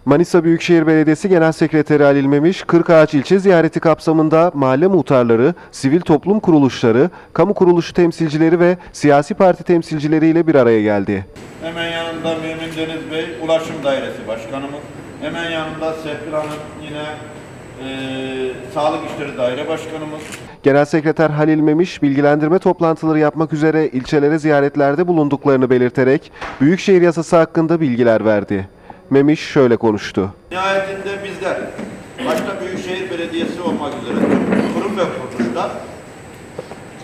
Manisa Büyükşehir Belediyesi Genel Sekreteri Halil Memiş, Kırkağaç ilçe ziyareti kapsamında mahalle muhtarları, sivil toplum kuruluşları, kamu kuruluşu temsilcileri ve siyasi parti temsilcileriyle bir araya geldi. Hemen yanında Mümin Deniz Bey, Ulaşım Dairesi Başkanımız. Hemen yanında Serpil Hanım yine Sağlık İşleri Daire Başkanımız. Genel Sekreter Halil Memiş, bilgilendirme toplantıları yapmak üzere ilçelere ziyaretlerde bulunduklarını belirterek Büyükşehir Yasası hakkında bilgiler verdi. Memiş şöyle konuştu. Nihayetinde bizler, başta Büyükşehir Belediyesi olmak üzere kurum ve kuruluşlar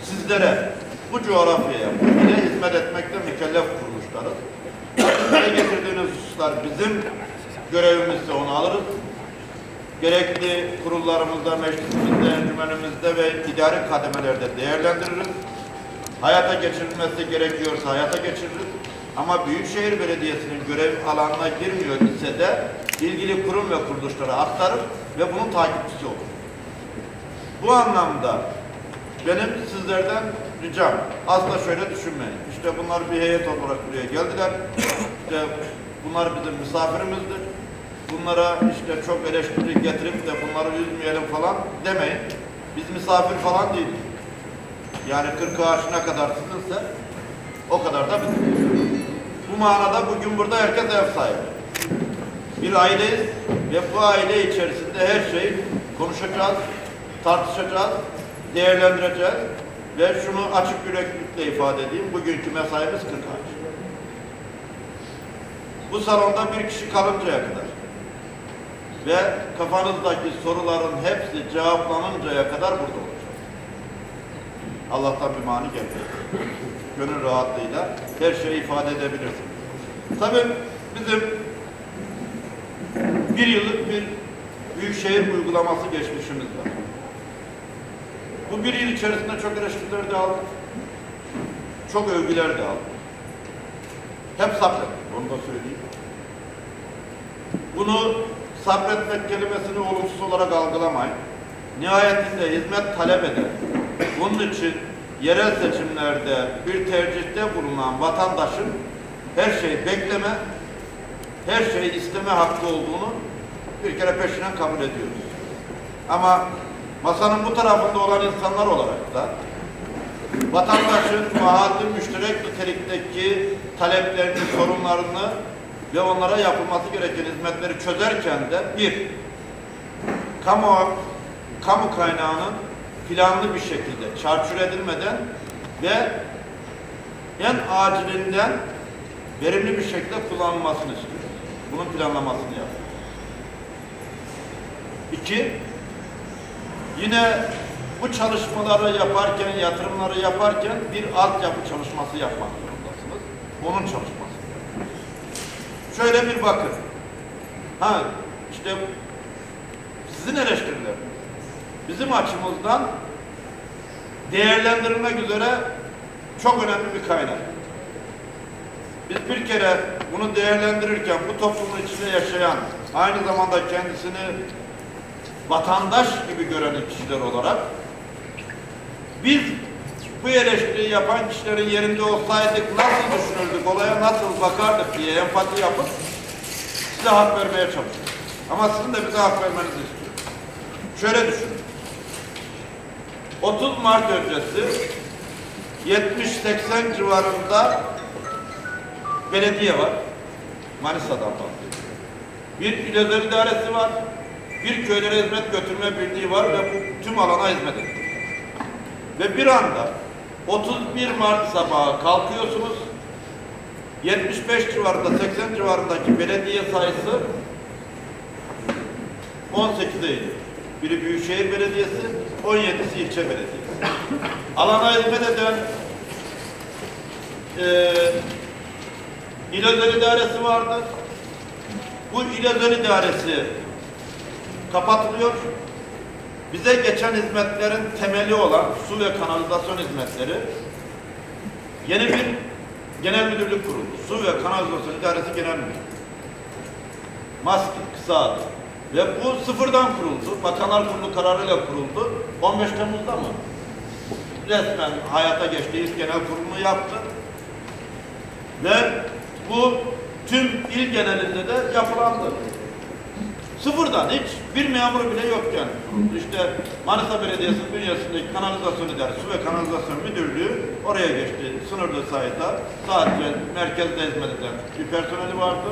sizlere bu coğrafyaya, bu ile hizmet etmekte mükellef kuruluşlarız. Size getirdiğiniz hususlar bizim görevimizse onu alırız. Gerekli kurullarımızda, meclisimizde, encümenimizde ve idari kademelerde değerlendiririz. Hayata geçirilmesi gerekiyorsa hayata geçiririz. Ama Büyükşehir Belediyesi'nin görev alanına girmiyor ise de ilgili kurum ve kuruluşlara aktarır ve bunun takipçisi olur. Bu anlamda benim sizlerden ricam, asla şöyle düşünmeyin. İşte bunlar bir heyet olarak buraya geldiler. İşte bunlar bizim misafirimizdir. Bunlara işte çok eleştiri getirip de bunları üzmeyelim falan demeyin. Biz misafir falan değiliz. Yani Kırkağaç ne kadar sizinse o kadar da bizim. Bu manada bugün burada herkes ev sahibi. Bir aileyiz ve bu aile içerisinde her şeyi konuşacağız, tartışacağız, değerlendireceğiz ve şunu açık yüreklilikle ifade edeyim. Bugünkü mesaimiz Kırkağaç. Bu salonda bir kişi kalıncaya kadar ve kafanızdaki soruların hepsi cevaplanıncaya kadar burada olacak. Allah'tan bir mani gelmiyor. Gönül rahatlığıyla her şeyi ifade edebilirsiniz. Tabii bizim bir yıllık bir büyükşehir uygulaması geçmişimiz var. Bu bir yıl içerisinde çok eleştiriler de aldık. Çok övgüler de aldık. Hep sabrettik, onu da söyleyeyim. Bunu sabretmek kelimesini olumsuz olarak algılamayın. Nihayetinde hizmet talep eder. Bunun için yerel seçimlerde bir tercihte bulunan vatandaşın her şeyi bekleme, her şeyi isteme hakkı olduğunu bir kere peşinen kabul ediyoruz. Ama masanın bu tarafında olan insanlar olarak da vatandaşın mahalli müşterek nitelikteki taleplerini, sorunlarını ve onlara yapılması gereken hizmetleri çözerken de kamu kaynağının planlı bir şekilde çarçur edilmeden ve en acilinden verimli bir şekilde kullanılmasını istiyoruz. Bunun planlamasını yapıyoruz. 2. Yine bu çalışmaları yaparken, yatırımları yaparken bir altyapı çalışması yapmak zorundasınız. Onun çalışması. Şöyle bir bakın. İşte sizin eleştirileriniz bizim açımızdan değerlendirilmek üzere çok önemli bir kaynak. Biz bir kere bunu değerlendirirken bu toplumun içinde yaşayan, aynı zamanda kendisini vatandaş gibi gören kişiler olarak biz bu eleştiriyi yapan kişilerin yerinde olsaydık nasıl düşünürdük, olaya nasıl bakardık diye empati yapıp size hak vermeye çalışıyoruz. Ama sizin de bize hak vermenizi istiyoruz. Şöyle düşünün. 30 Mart öncesi 70-80 civarında belediye var. Manisa'dan bahsediyor. Bir il özel idaresi var. Bir köylere hizmet götürme birliği var ve bu tüm alana hizmet ediyor. Ve bir anda 31 Mart sabahı kalkıyorsunuz. 75 civarında, 80 civarındaki belediye sayısı 18'e iniyor. Biri Büyükşehir Belediyesi, 17'si ilçe belediyesi. Alana hizmet eden İl Özel İdaresi vardı. Bu İl Özel İdaresi kapatılıyor. Bize geçen hizmetlerin temeli olan su ve kanalizasyon hizmetleri yeni bir genel müdürlük kuruldu. Su ve Kanalizasyon İdaresi Genel Müdürlüğü. MASKİ kısa adı. Ve bu sıfırdan kuruldu. Bakanlar Kurulu kararıyla kuruldu. 15 Temmuz'da mı? Resmen hayata geçti. İlk genel kurulunu yaptı. Ve bu tüm il genelinde de yapılandı. Sıfırdan hiç bir memuru bile yokken işte Manisa Belediyesi'nin bünyesindeki kanalizasyon idaresi, su ve kanalizasyon müdürlüğü oraya geçti. Sınırlı sayıda sadece merkezde hizmet eden bir personeli vardı.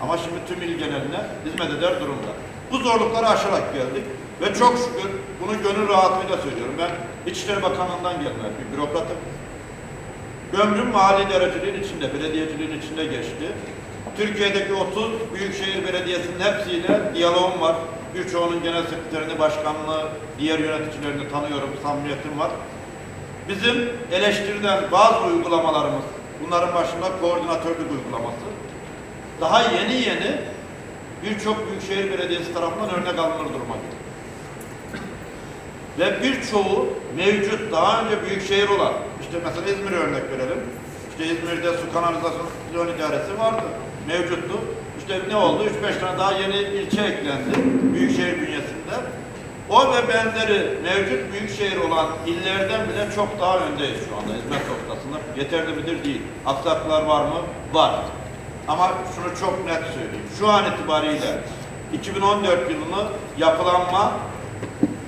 Ama şimdi tüm il geneline hizmet eder durumda. Bu zorlukları aşarak geldik ve çok şükür bunu gönül rahatlığıyla söylüyorum. Ben İçişleri Bakanlığı'ndan gelme bir bürokratım. Ömrüm mali idareciliğin içinde, belediyeciliğin içinde geçti. Türkiye'deki 30 büyükşehir belediyesinin hepsiyle diyalogum var. Birçoğunun genel sekreterini, başkanlığı, diğer yöneticilerini tanıyorum, samimiyetim var. Bizim eleştirilen bazı uygulamalarımız, bunların başında koordinatörlük uygulaması, daha yeni birçok büyükşehir belediyesi tarafından örnek alınır duruma geldi. Ve birçoğu mevcut, daha önce büyükşehir olan, işte mesela İzmir'e örnek verelim. İşte İzmir'de su kanalizasyon idaresi vardı, mevcuttu. İşte ne oldu? 3-5 tane daha yeni ilçe eklendi büyükşehir bünyesinde. O ve benzeri mevcut büyükşehir olan illerden bile çok daha öndeyiz şu anda hizmet noktasında. Yeterli midir? Değil. Aksaklıklar var mı? Var. Ama şunu çok net söyleyeyim. Şu an itibariyle 2014 yılını yapılanma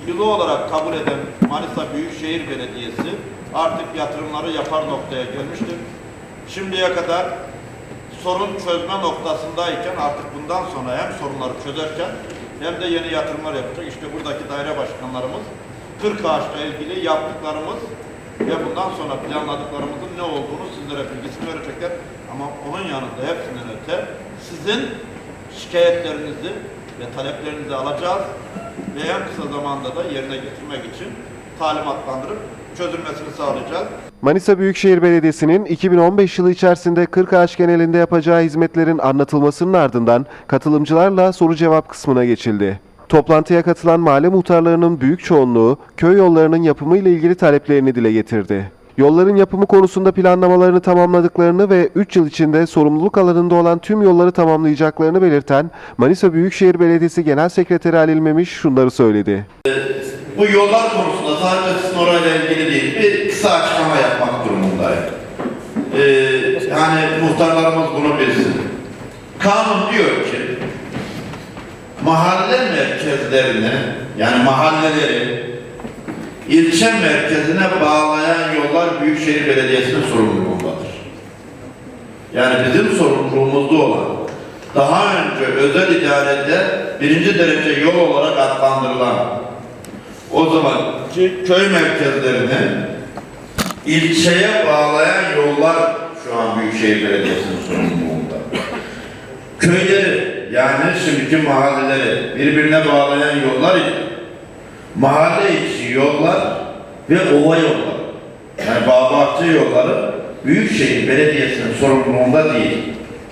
yılı olarak kabul eden Manisa Büyükşehir Belediyesi artık yatırımları yapar noktaya gelmiştir. Şimdiye kadar sorun çözme noktasındayken artık bundan sonra hem sorunları çözerken hem de yeni yatırımlar yapacak. İşte buradaki daire başkanlarımız 40 ağaçla ilgili yaptıklarımız ve bundan sonra planladıklarımızın ne olduğunu sizlere bilgisini verecekler. Ama onun yanında hepsinden öte sizin şikayetlerinizi ve taleplerinizi alacağız ve en kısa zamanda da yerine getirmek için talimatlandırıp çözülmesini sağlayacağız. Manisa Büyükşehir Belediyesi'nin 2015 yılı içerisinde Kırkağaç genelinde yapacağı hizmetlerin anlatılmasının ardından katılımcılarla soru-cevap kısmına geçildi. Toplantıya katılan mahalle muhtarlarının büyük çoğunluğu köy yollarının yapımı ile ilgili taleplerini dile getirdi. Yolların yapımı konusunda planlamalarını tamamladıklarını ve 3 yıl içinde sorumluluk alanında olan tüm yolları tamamlayacaklarını belirten Manisa Büyükşehir Belediyesi Genel Sekreteri Halil Memiş şunları söyledi. Bu yollar konusunda sadece sizin orayla ilgili değil, bir kısa açıklama yapmak durumundayım. Yani muhtarlarımız bunu bilsin. Kanun diyor ki, mahalle merkezlerini, yani mahalleleri ilçe merkezine bağlayan yollar Büyükşehir Belediyesi'nin sorumluluğundadır. Yani bizim sorumluluğumuzda olan, daha önce özel idarede 1. derece yol olarak adlandırılan o zaman köy merkezlerini ilçeye bağlayan yollar şu an Büyükşehir Belediyesi'nin sorumluluğunda. Köyleri, yani şimdiki mahalleleri birbirine bağlayan yollar, mahalle içi yollar ve ova yolları, yani bağ-bahçe yolları Büyükşehir Belediyesi'nin sorumluluğunda değil.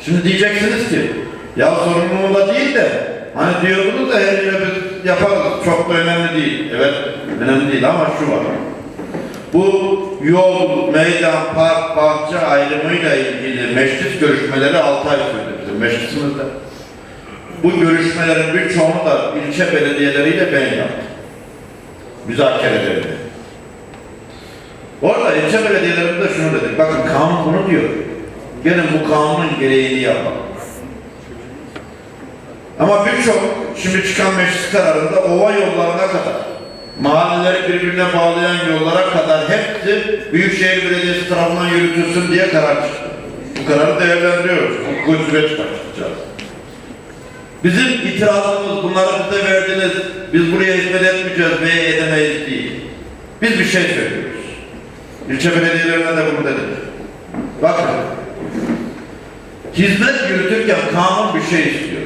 Şimdi diyeceksiniz ki, ya sorumluluğunda değil de, hani diyordunuz da her yere biz yaparız, çok da önemli değil. Evet, önemli değil ama şu var. Bu yol, meydan, park, bahçe ayrımıyla ilgili meclis görüşmeleri 6 ay sürdü bizim meclisimizde. Bu görüşmelerin birçoğunu da ilçe belediyeleriyle ben yaptım. Müzakerelerini. Orada ilçe belediyelerinde şunu dedik, bakın kanun bunu diyor. Gelin bu kanunun gereğini yapalım. Ama birçok şimdi çıkan meclis kararında ova yollarına kadar, mahalleleri birbirine bağlayan yollara kadar hepsi Büyükşehir Belediyesi tarafından yürütülsün diye karar çıktı. Bu kararı değerlendiriyoruz. Hukuki süreç başlatacağız. Bizim itirazımız, bunları bize verdiniz, biz buraya hizmet etmeyeceğiz veya edemeyiz değil. Biz bir şey söylüyoruz. İlçe belediyelerine de bunu dedik. Bakın, hizmet yürütürken kanun bir şey istiyor.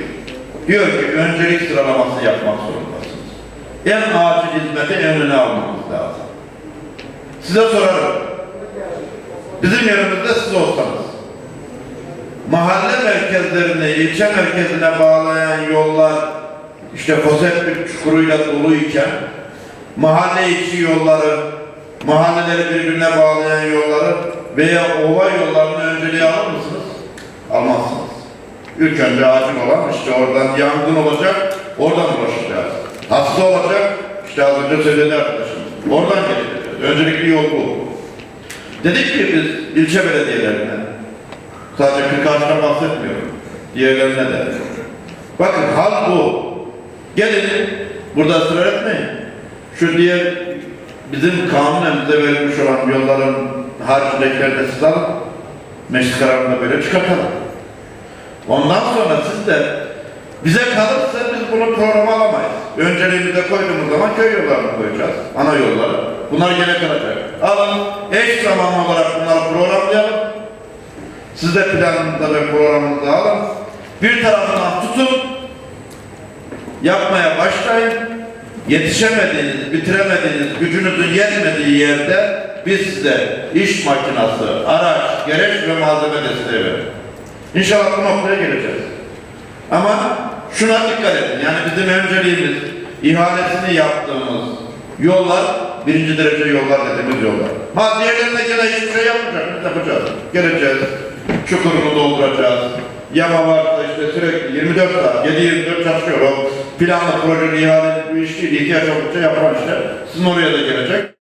Diyor ki öncelik sıralaması yapmak zorundasınız. En acil hizmeti en öne almamız lazım. Size sorarım. Bizim yerimizde siz olsanız, mahalle merkezlerini ilçe merkezine bağlayan yollar işte foseptik çukuruyla doluyken mahalle içi yolları, mahalleleri birbirine bağlayan yolları veya ova yollarını önceliğe alır mısınız? Almazsınız. İlk önce acil olan işte oradan yangın olacak, oradan ulaşacağız. Hasta olacak, işte az önce söyledi arkadaşım. Oradan geleceğiz. Öncelikli yol bu. Dedik ki biz ilçe belediyelerine, sadece Kırkağaç'tan bahsetmiyorum, diğerlerine de. Bakın hal bu. Gelin, burada ısrar etmeyin. Şu diğer bizim kanunen bize verilmiş olan yolların haricindekileri de siz alın. Meclis kararında böyle çıkartalım. Ondan sonra siz de bize kalırsa biz bunu programa alamayız. Önceliğimize koyduğumuz zaman köy yollarını koyacağız. Ana yolları. Bunlar gene kalacak. Alın, eş zamanlı olarak bunları programlayalım. Siz de planınızda ve programınızda alın. Bir tarafından tutun. Yapmaya başlayın. Yetişemediğiniz, bitiremediğiniz, gücünüzün yetmediği yerde biz size iş makinası, araç, gereç ve malzeme desteği verin. İnşallah bu noktaya geleceğiz. Ama şuna dikkat edin. Yani bizim önceliğimiz, ihalesini yaptığımız yollar, birinci derece yollar dediğimiz yollar. Ha diğerlerine gene hiçbir şey yapmayacak, biz yapacağız. Geleceğiz, çukurunu dolduracağız. Yama varsa işte sürekli 24 saat, 7-24 çalışıyor. O planlı projeli ihale bu iş değil, ihtiyaç oldukça yapılan işler. Sizin oraya da gelecek.